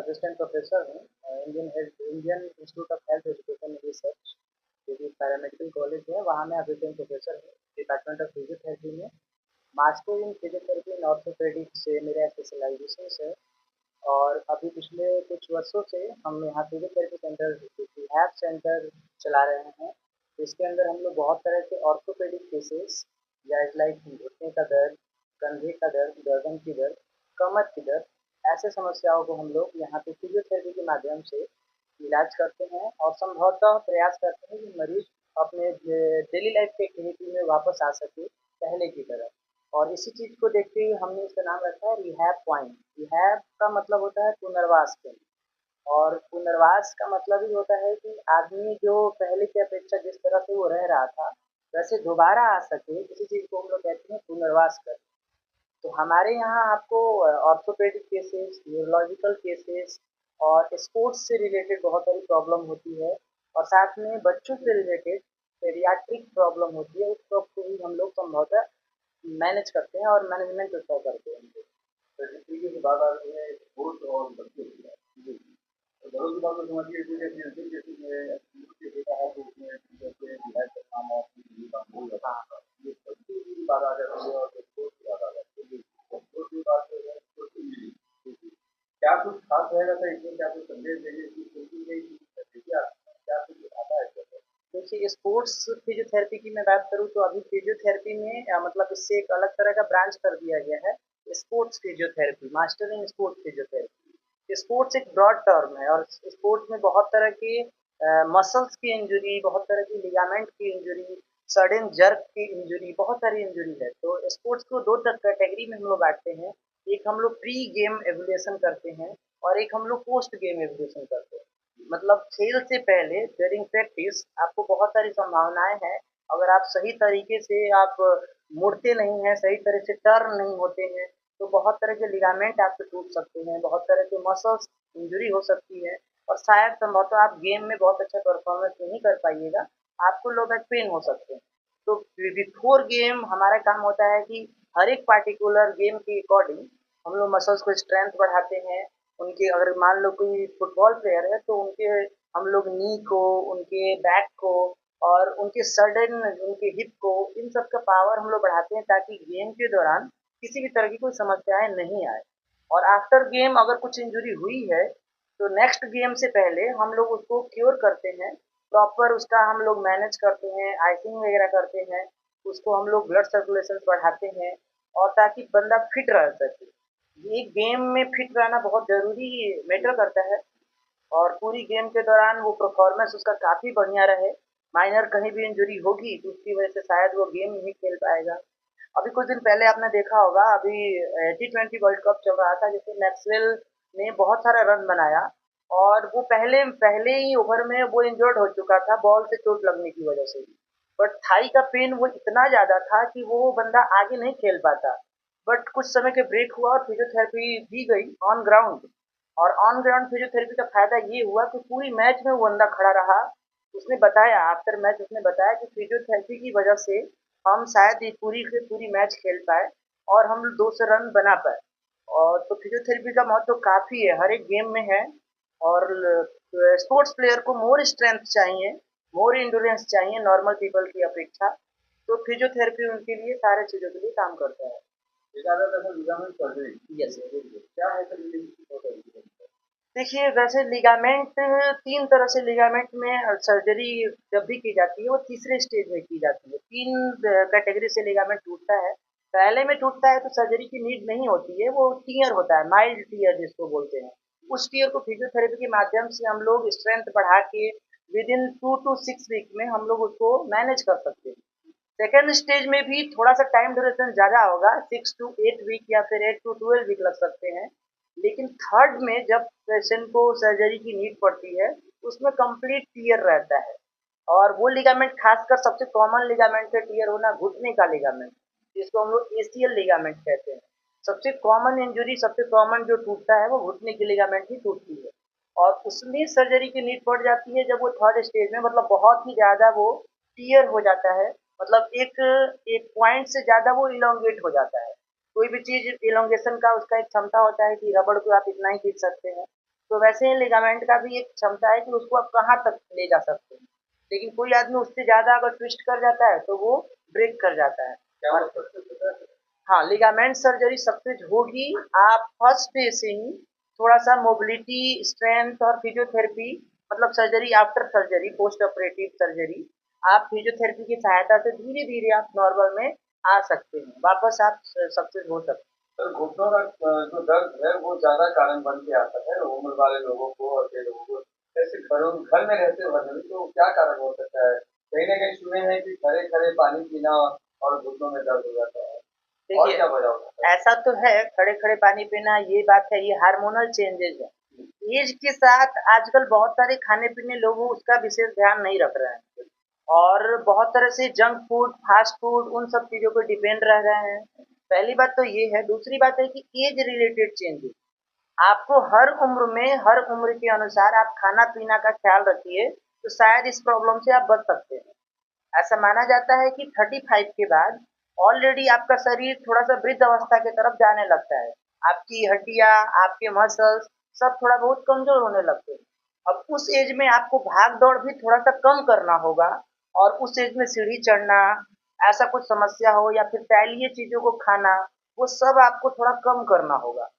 Assistant professor हूँ Indian institute of health education and research, जो कि पैरामेडिकल कॉलेज है, वहाँ मैं असिस्टेंट प्रोफेसर हूँ डिपार्टमेंट ऑफ फिजियोथेरेपी में। Master in physiotherapy and orthopaedics से मेरा स्पेशलाइजेशन है। और अभी पिछले कुछ वर्षों से हम यहाँ फिजियोथेरेपी सेंटर रिहैब सेंटर चला रहे हैं। इसके अंदर हम लोग बहुत तरह के ऑर्थोपेडिक केसेस जैसे लाइक घुटने का दर्द, कंधे का दर्द, गर्दन की दर्द, कमर की दर्द, ऐसे समस्याओं को हम लोग यहाँ पे फिजियोथेरेपी के माध्यम से इलाज करते हैं और संभवतः प्रयास करते हैं कि मरीज अपने डेली लाइफ के एक्टिविटी में वापस आ सके पहले की तरह। और इसी चीज़ को देखते हुए हमने इसका नाम रखा है रिहैब पॉइंट। रिहैब का मतलब होता है पुनर्वास केंद्र, और पुनर्वास का मतलब ही होता है कि आदमी जो पहले की अपेक्षा जिस तरह से वो रह रहा था वैसे दोबारा आ सके, इसी चीज़ को हम लोग कहते हैं पुनर्वास कर। तो हमारे यहाँ आपको ऑर्थोपेडिक केसेस, न्यूरोलॉजिकल केसेस और स्पोर्ट्स से रिलेटेड बहुत सारी प्रॉब्लम होती है, और साथ में बच्चों से रिलेटेड पेडियाट्रिक प्रॉब्लम होती है, उस सब को भी हम लोग संभवतः मैनेज करते हैं और मैनेजमेंट उसका करते हैं। तो जिस तरीके से बात आ रही है स्पोर्ट्स और बच्चों की बात, जी, तो घरों की बात तो समझिए जैसे जैसे मैं स्कूल देखा है तो उसमें जैसे विधायक का काम और काम हो जाता है, ये बच्चों की बात आ जाती है और स्पोर्ट्स की बात आ जाती है। स्पोर्ट्स की बात जो है स्पोर्ट्स की मिली, क्या कुछ खास रहेगा था इसमें, क्या कुछ संदेश देंगे कि क्या क्या कुछ आता है इसका? देखिए स्पोर्ट्स फिजियोथेरेपी की मैं बात करूँ तो अभी फिजियोथेरेपी में मतलब इससे एक अलग तरह का ब्रांच कर दिया गया है, sports physiotherapy, master in sports physiotherapy. Sports एक ब्रॉड टर्म है और स्पोर्ट्स में बहुत तरह की मसल्स की इंजरी, बहुत तरह की लिगामेंट की इंजरी, सडन जर्क की इंजरी, बहुत सारी इंजरी है। तो स्पोर्ट्स को दो कैटेगरी में हम लोग बांटते हैं। एक हम लोग प्री गेम एवोल्यूशन करते हैं और एक हम लोग पोस्ट गेम एवोल्यूशन करते हैं। मतलब खेल से पहले ड्यूरिंग प्रैक्टिस आपको बहुत सारी संभावनाएं हैं। अगर आप सही तरीके से आप मुड़ते नहीं हैं, सही तरह से टर्न नहीं होते हैं, तो बहुत तरह के लिगामेंट आपके टूट सकते हैं, बहुत तरह के मसल्स इंजरी हो सकती है, और शायद संभवतः आप गेम में बहुत अच्छा परफॉर्मेंस नहीं कर पाइएगा, आपको लो बैक पेन हो सकते हैं। तो बिफोर गेम हमारा काम होता है कि हर एक पार्टिकुलर गेम के अकॉर्डिंग हम लोग मसल्स को स्ट्रेंथ बढ़ाते हैं। उनके अगर मान लो कोई फुटबॉल प्लेयर है तो उनके हम लोग नी को, उनके बैक को और उनके सडन, उनके हिप को, इन सब का पावर हम लोग बढ़ाते हैं ताकि गेम के दौरान किसी भी तरह की कोई समस्याएं नहीं आए। और आफ्टर गेम अगर कुछ इंजरी हुई है तो नेक्स्ट गेम से पहले हम लोग उसको क्योर करते हैं, प्रॉपर उसका हम लोग मैनेज करते हैं, आइसिंग वगैरह करते हैं, उसको हम लोग ब्लड सर्कुलेशन बढ़ाते हैं, और ताकि बंदा फिट रह सके। ये गेम में फिट रहना बहुत ज़रूरी मैटर करता है, और पूरी गेम के दौरान वो परफॉर्मेंस उसका काफ़ी बढ़िया रहे। माइनर कहीं भी इंजरी होगी तो उसकी वजह से शायद वो गेम नहीं खेल पाएगा। अभी कुछ दिन पहले आपने देखा होगा, अभी T20 वर्ल्ड कप चल रहा था जिसमें मैक्सवेल ने बहुत सारा रन बनाया, और वो पहले पहले ही ओवर में वो इंजर्ड हो चुका था बॉल से चोट लगने की वजह से। बट थाई का पेन वो इतना ज़्यादा था कि वो बंदा आगे नहीं खेल पाता। बट कुछ समय के ब्रेक हुआ और फिजियोथेरेपी दी गई ऑन ग्राउंड, और ऑन ग्राउंड फिजियोथेरेपी का फायदा ये हुआ कि पूरी मैच में वो बंदा खड़ा रहा। उसने बताया आफ्टर मैच, उसने बताया कि फिजियोथेरेपी की वजह से हम शायद ये पूरी की पूरी मैच खेल पाए और हम 200 रन बना पाए। और तो फिजियोथेरेपी का महत्व तो काफ़ी है, हर एक गेम में है। और स्पोर्ट्स प्लेयर को मोर स्ट्रेंथ चाहिए, मोर इंडोरेंस चाहिए नॉर्मल पीपल की अपेक्षा, तो फिजियोथेरेपी उनके लिए सारे चीज़ों के लिए काम करता है। लिगामेंट सर्जरी, यस, क्या है सर ये? देखिए वैसे लिगामेंट तीन तरह से लिगामेंट में सर्जरी जब भी की जाती है वो तीसरे स्टेज में की जाती है। तीन कैटेगरी से लिगामेंट टूटता है। पहले में टूटता है तो सर्जरी की नीड नहीं होती है, वो टीयर होता है, माइल्ड टीयर जिसको बोलते हैं। उस टीयर को फिजियोथेरेपी के माध्यम से हम लोग स्ट्रेंथ बढ़ा के विद इन 2 to 6 वीक में हम लोग उसको मैनेज कर सकते हैं। सेकेंड स्टेज में भी थोड़ा सा टाइम ड्यूरेशन ज़्यादा होगा, 6 to 8 वीक या फिर 8 to 12 वीक लग सकते हैं। लेकिन थर्ड में जब पेशेंट को सर्जरी की नीड पड़ती है उसमें कंप्लीट टीयर रहता है। और वो लिगामेंट खासकर सबसे कॉमन लिगामेंट का टीयर होना घुटने का लिगामेंट, जिसको हम लोग एसीएल लिगामेंट कहते हैं। सबसे कॉमन इंजरी, सबसे कॉमन जो टूटता है वो घुटने की लिगामेंट ही टूटती है, और उसमें सर्जरी की नीड पड़ जाती है जब वो थर्ड स्टेज में, मतलब बहुत ही ज़्यादा वो टीयर हो जाता है, मतलब एक एक पॉइंट से ज़्यादा वो इलोंगेट हो जाता है। कोई भी चीज़ इलोंगेशन का उसका एक क्षमता होता है कि रबड़ को आप इतना ही खींच सकते हैं, तो वैसे ही लिगामेंट का भी एक क्षमता है कि उसको आप कहाँ तक ले जा सकते हैं। लेकिन कोई आदमी उससे ज़्यादा अगर ट्विस्ट कर जाता है तो वो ब्रेक कर जाता है। क्या और वो सक्सेस होता है? हाँ, लिगामेंट सर्जरी सक्सेस होगी। आप फर्स्ट डे से ही थोड़ा-सा मोबिलिटी, स्ट्रेंथ और फिजियोथेरेपी, मतलब surgery after surgery, post operative surgery, आप फिजियोथेरेपी की सहायता से धीरे-धीरे आप नॉर्मल में आ सकते हैं। वापस आप सक्सेस हो सकते हैं। सर घुटनों का जो दर्द है वो ज़्यादा कारण बन के आता है उम्र वाले लोगों को और बड़े लोगों को। जैसे घर में रहते वक्त तो क्या कारण हो सकता है? कहीं न कहीं सुने हैं कि खड़े-खड़े पानी पीना और घुटनों में दर्द हो जाता है। और देखिए, क्या वजह हो सकता है? ऐसा तो है, खड़े-खड़े पानी पीना ये बात है, ये हार्मोनल चेंजेज़ है। ऐज के साथ आजकल बहुत सारे खाने-पीने लोग उसका विशेष ध्यान नहीं रख रहे हैं और बहुत तरह से जंक फूड, फास्ट फूड उन सब चीज़ों पे डिपेंड रह रहे हैं। पहली बात तो ये है, दूसरी बात है कि ऐज रिलेटेड चेंजेज़। आपको हर उम्र के अनुसार आप खाना-पीना का ख़्याल रखिए, तो शायद इस प्रॉब्लम से आप बच सकते हैं। ऐसा माना जाता है कि 35 के बाद ऑलरेडी आपका शरीर थोड़ा-सा वृद्ध अवस्था की तरफ जाने लगता है। आपकी हड्डियाँ, आपके मसल्स सब थोड़ा बहुत कमज़ोर होने लगते हैं। अब उस एज में आपको भाग-दौड़ भी थोड़ा-सा कम करना होगा और उस एज में सीढ़ी चढ़ना, ऐसा कुछ समस्या हो या फिर तैलीय चीज़ों को खाना, वो सब आपको थोड़ा कम करना होगा।